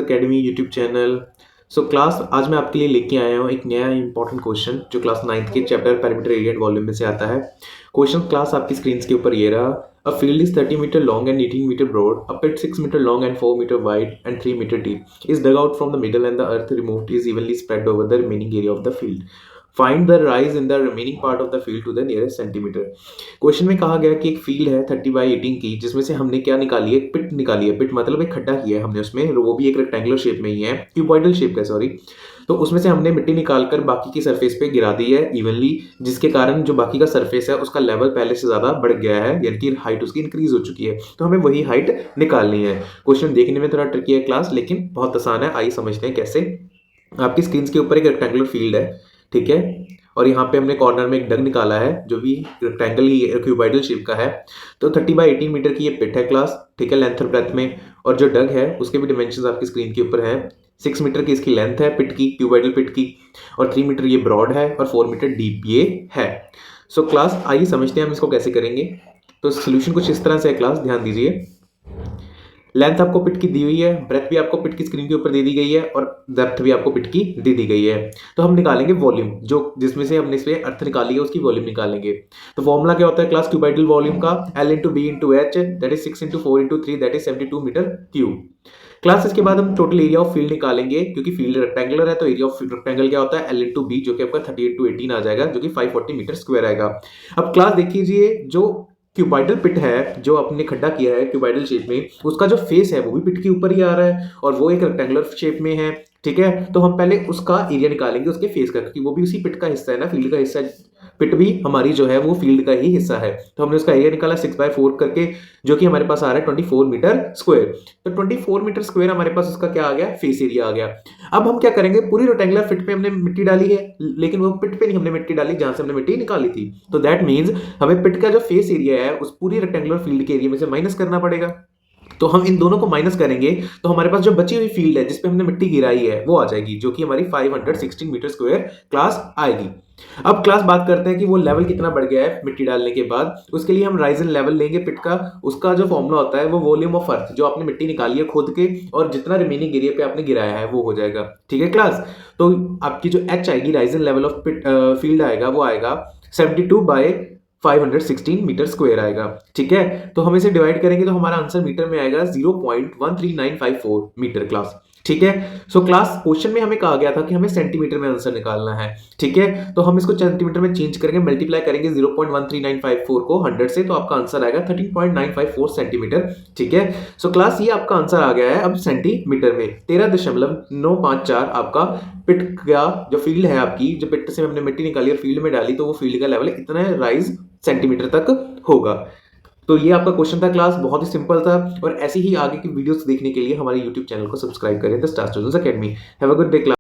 Academy YouTube channel. So class आज मैं आपके लिए लेके आया हूँ एक नया इंपॉर्टेंट क्वेश्चन जो क्लास 9th के chapter perimeter area and volume में से आता है। क्वेश्चन क्लास आपकी स्क्रीन के ऊपर ये रहा। A field is 30 metre long and 18 metre broad, a pit 6 metre long and 4 metre wide and 3 metre deep is dug out from the middle and the earth removed is evenly spread over the remaining area of the field. Find the rise in the remaining part of the field to the nearest centimetre. Question में कहा गया कि एक field है 30/18 की, जिसमें से हमने क्या निकाली है, पिट निकाली है। पिट मतलब एक खड्डा किया है हमने उसमें, वो भी एक रेक्टेंगुलर शेप में ही है, क्यूबॉइडल शेप का सॉरी। तो उसमें से हमने मिट्टी निकालकर बाकी की सरफेस पे गिरा दी है इवनली, जिसके कारण जो बाकी का सरफेस है उसका लेवल पहले से ज्यादा बढ़ गया है, यानी कि हाइट उसकी इंक्रीज हो चुकी है। तो हमें वही हाइट निकालनी है। क्वेश्चन देखने में थोड़ा ट्रिकी है क्लास, लेकिन बहुत आसान है। आइए समझते हैं कैसे। आपकी स्क्रीन के ऊपर एक रेक्टेंगुलर फील्ड है, ठीक है, और यहाँ पे हमने कॉर्नर में एक डग निकाला है जो भी रेक्टेंगल ही क्यूबॉइडल शेप का है। तो 30/18 मीटर की ये पिट है क्लास, ठीक है, लेंथ और ब्रेथ में। और जो डग है उसके भी डिमेंशंस आपकी स्क्रीन के ऊपर हैं। 6 मीटर की इसकी लेंथ है पिट की, क्यूबॉइडल पिट की, और 3 मीटर ये ब्रॉड है और 4 मीटर डीप ये है। सो क्लास आइए समझते हैं हम इसको कैसे करेंगे। तो सोल्यूशन कुछ इस तरह से है क्लास, ध्यान दीजिए। लेंथ आपको पिट की दी हुई है, ब्रेथ भी आपको पिट की स्क्रीन के ऊपर दे दी गई है, और डेप्थ भी आपको पिट की दे दी गई है। तो हम निकालेंगे वॉल्यूम, जो जिसमें से हमने इसमें अर्थ निकाली है उसकी वॉल्यूम निकालेंगे। तो फॉर्मूला क्या होता है क्लास, क्यूबॉइडल वॉल्यूम का L into B into H, that is 6 into 4 into 3, that is 72 metre cube. Class इसके बाद हम टोटल एरिया ऑफ फील्ड निकालेंगे, क्योंकि फील्ड रेक्टेंगुलर है तो एरिया ऑफ रेक्टेंगल क्या होता है, L इंटू बी, जो कि आपका 30 इंटू 18 आ जाएगा, जो कि 540 मीटर स्क्वायर आएगा। अब क्लास देखिए, जो क्यूबॉइडल पिट है जो आपने खड्डा किया है क्यूबॉइडल शेप में, उसका जो फेस है वो भी पिट के ऊपर ही आ रहा है और वो एक रेक्टेंगुलर शेप में है, ठीक है। तो हम पहले उसका एरिया निकालेंगे उसके फेस का, क्योंकि वो भी उसी पिट का हिस्सा है ना, फील्ड का हिस्सा। पिट भी हमारी जो है वो फील्ड का ही हिस्सा है। तो हमने उसका एरिया निकाला 6/4 करके, जो कि हमारे पास आ रहा है 24 मीटर स्क्वायर। तो 24 मीटर स्क्वायर हमारे पास उसका क्या आ गया, फेस एरिया आ गया। अब हम क्या करेंगे, पूरी रेक्टेंगुलर पिट पे हमने मिट्टी डाली है, लेकिन वो पिट पे नहीं हमने मिट्टी डाली जहां से हमने मिट्टी निकाली थी। तो दैट मीन्स हमें पिट का जो फेस एरिया है उस पूरी रेक्टेंगुलर फील्ड के एरिया में से माइनस करना पड़ेगा। तो हम इन दोनों को माइनस करेंगे तो हमारे पास जो बची हुई फील्ड है जिसपे हमने मिट्टी गिराई है वो आ जाएगी, जो कि हमारी 516 मीटर स्क्वायर क्लास आएगी। अब क्लास बात करते हैं कि वो लेवल कितना बढ़ गया है मिट्टी डालने के बाद। उसके लिए हम राइज इन लेवल लेंगे पिट का। उसका जो फॉर्मूला होता है वो वॉल्यूम ऑफ अर्थ, जो आपने मिट्टी निकाली है खोद के और जितना रिमेनिंग एरिया पे आपने गिराया है वो हो जाएगा, ठीक है क्लास। तो आपकी जो एच आएगी, rise in level of field आएगा, वो आएगा 72/516 मीटर स्क्वायर आएगा, ठीक है। तो हम इसे डिवाइड करेंगे तो हमारा आंसर मीटर में आएगा 0.13954 मीटर क्लास, ठीक है। सो क्लास क्वेश्चन में हमें कहा गया था कि हमें सेंटीमीटर में आंसर निकालना है, ठीक है। तो हम इसको सेंटीमीटर में चेंज करेंगे, मल्टीप्लाई करेंगे 0.13954 को 100 से, तो आपका आंसर आएगा 13.954 सेंटीमीटर, ठीक है। सो क्लास ये आपका आंसर आ गया है अब सेंटीमीटर में 13.954। आपका पिट का जो फील्ड है आपकी, जो पिट से हमने मिट्टी निकाली और फील्ड में डाली, तो वो फील्ड का लेवल इतना राइज सेंटीमीटर तक होगा। तो ये आपका क्वेश्चन था क्लास, बहुत ही सिंपल था। और ऐसी ही आगे की वीडियोस देखने के लिए हमारे यूट्यूब चैनल को सब्सक्राइब करें, the star students academy. Have a good day class.